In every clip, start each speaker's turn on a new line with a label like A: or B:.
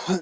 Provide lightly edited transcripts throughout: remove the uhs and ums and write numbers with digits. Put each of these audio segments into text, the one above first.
A: Need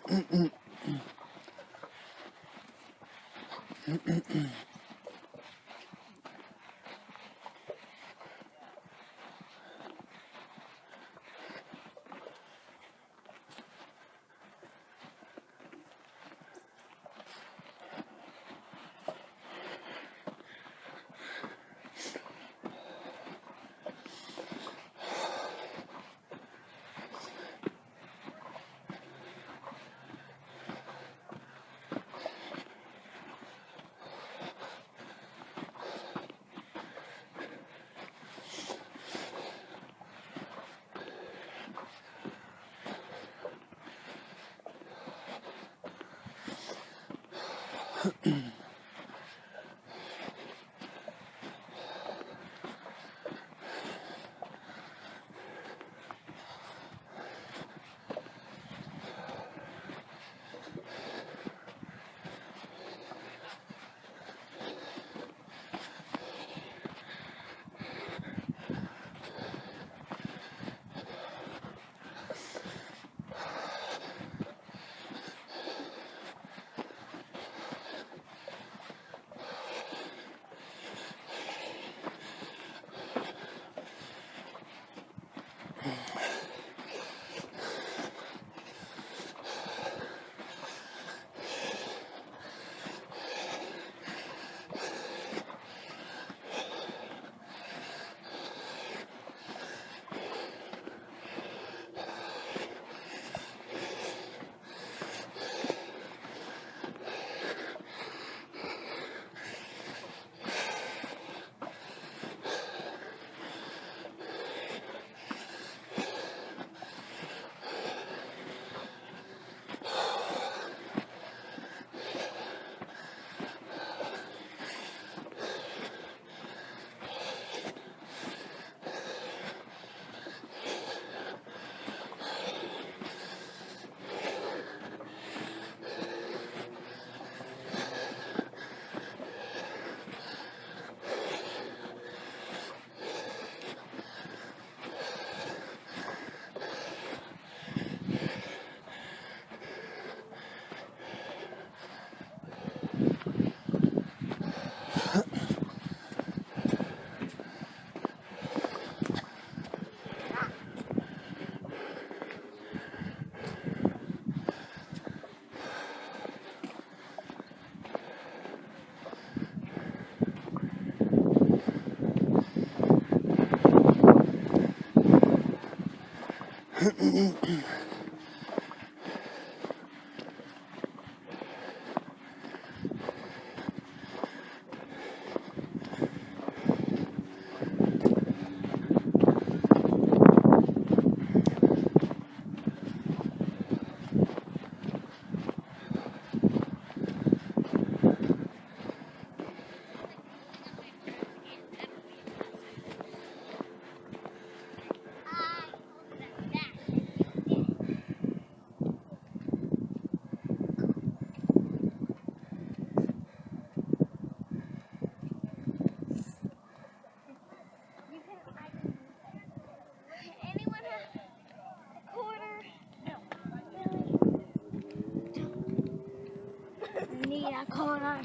A: a quarter.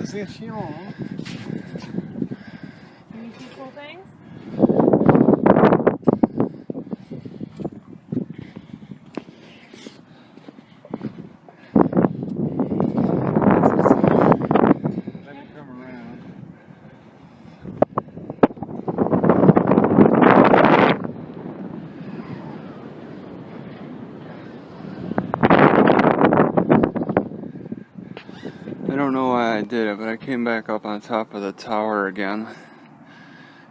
A: C'est chiant, hein?
B: Can you see cool things?
A: Let me come around. I don't know why I did it, but I came back up on top of the tower again.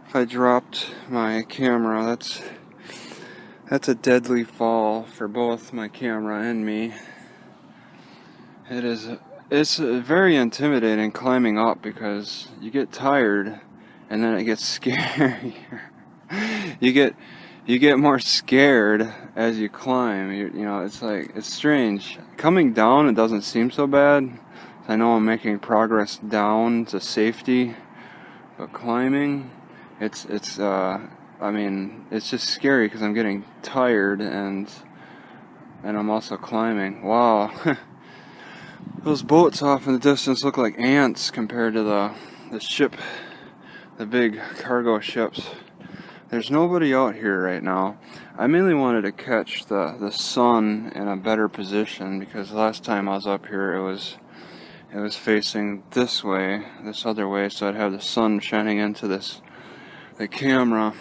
A: If I dropped my camera, that's a deadly fall for both my camera and me. It's very intimidating climbing up because you get tired and then it gets scarier. you get more scared as you climb. You know, it's strange. Coming down, it doesn't seem so bad. I know I'm making progress down to safety, but climbing, I mean, it's just scary because I'm getting tired and I'm also climbing. Wow, those boats off in the distance look like ants compared to the ship, the big cargo ships. There's nobody out here right now. I mainly wanted to catch the sun in a better position because last time I was up here it was facing this way, this other way, so I'd have the sun shining into the camera.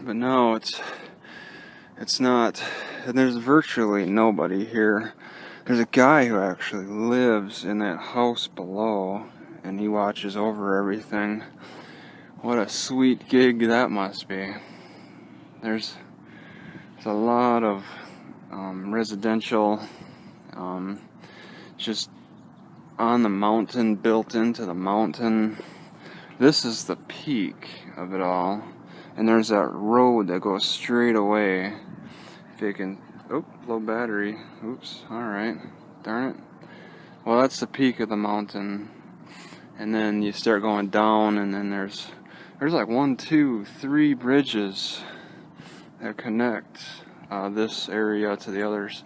A: But no, it's not, and there's virtually nobody here. There's a guy who actually lives in that house below, and he watches over everything. What a sweet gig that must be. There's a lot of residential, just on the mountain, built into the mountain. This is the peak of it all. And there's that road that goes straight away. If you can, oh, low battery. Oops, alright. Darn it. Well, that's the peak of the mountain. And then you start going down, and then there's like 1, 2, 3 bridges that connect this area to the others.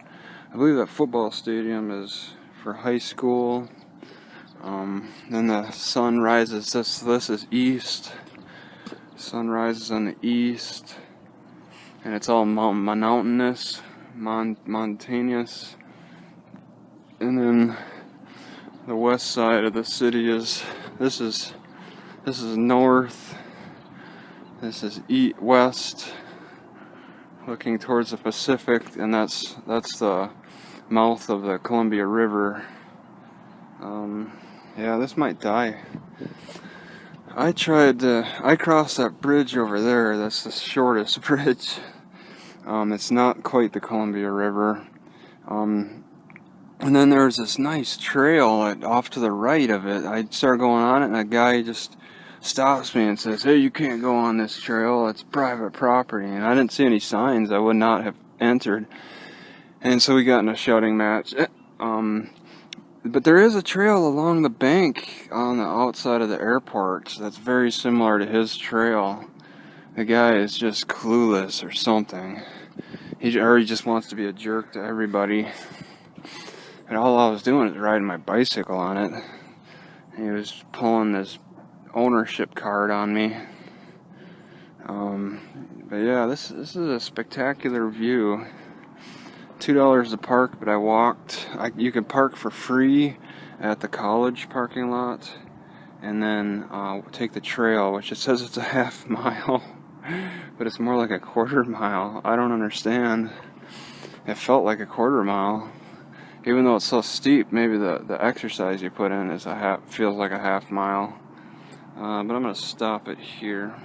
A: I believe that football stadium is for high school. Then the sun rises. This is east. Sun rises on the east, and it's all mountainous, mountainous. And then the west side of the city is this is north. This is west, looking towards the Pacific, and that's the mouth of the Columbia River. Yeah, this might die. I crossed that bridge over there. That's the shortest bridge. It's not quite the Columbia River. And then there's this nice trail off to the right of it. I start going on it, and a guy just stops me and says, "Hey, you can't go on this trail. It's private property." And I didn't see any signs. I would not have entered. And so we got in a shouting match. But there is a trail along the bank on the outside of the airport that's very similar to his trail. The guy is just clueless or something. He just wants to be a jerk to everybody. And all I was doing is riding my bicycle on it. He was pulling this ownership card on me. But yeah, this is a spectacular view. $2 to park, but I walked. You can park for free at the college parking lot, and then take the trail, which it says it's a half mile, but it's more like a quarter mile. I don't understand. It felt like a quarter mile, even though it's so steep. Maybe the exercise you put in feels like a half mile. But I'm gonna stop it here.